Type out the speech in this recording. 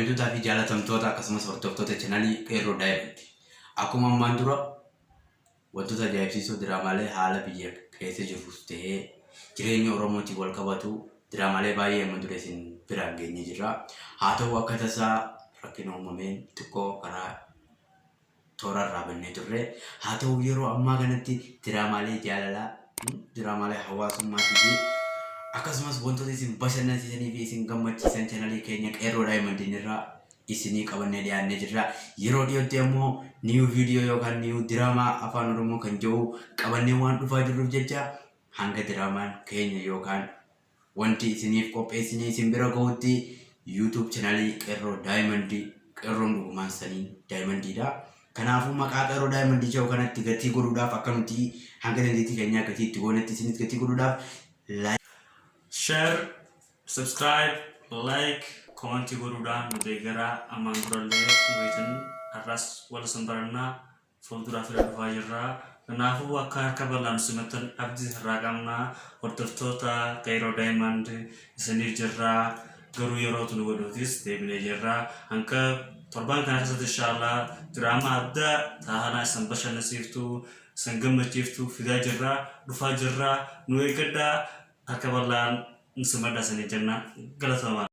kabajamtootaa fi jaalatamtoota akkasumas hordoftoota chaanalii Qeerroo Daa'imti. Akkuma ammaan dura wantoota ajaa'ibsiisoo diraamaalee haala biyya keessa jirus ta'ee jireenya Oromootiin wal qabatu diraamaalee baay'ee amma dura isin biraan geenye jirra. Haa ta'u akka tasaa rakkina uumameen xiqqoo karaa toora irraa bannee turre. Haa ta'u yeroo ammaa kanatti diraamaalee jaalalaa, diraamaalee hawaasummaatii fi akkasumas wantoota isin bashannansiisanii fi isin gammachiisan chaanalii keenya Qeerroo Daa'imti irraa isinii qabannee dhiyaannee jirra. Yeroo dhiyootti ammoo niiw viidiyoo yookaan niiw diraamaa afaan Oromoo kan jiru qabannee waan dhufaa jirruuf jecha hanga diraamaan keenya yookaan wanti isiniif qopheessinee isin bira gahutti YouTube chaanalii Qeerroo Daa'imti, Qeerroon dhugumaan sanii Daa'imtiidha. Kanaafuu maqaa Qeerroo Daa'imti jedhu kanatti gatii godhuudhaaf akka nuti hanga dandeettii keenyaa gatii itti goonetti isinis gatii godhuudhaaf share, subscribe, like, comment godhuudhaan nudeegara ammaan durallee waytan arras wal sanbarannaa fuulduraa fira dhufaa jirra. Kanaafuu akka harka bal'aan simattan abdii irraa qabnaa hordoftoota Qeerroo Daa'imti isiniif jirra. Garuu yeroo tunu godhuutis deebinee jirra. Hanga torbaan kana keessatti inshallah diraamaa addaa taanaa isin bashannansiiftu, isin gammachiiftu fidaa jirra, dhufaa jirra. Nu eeggadhaa harka bal'aan nsimadda sanii jenna galatoomaa.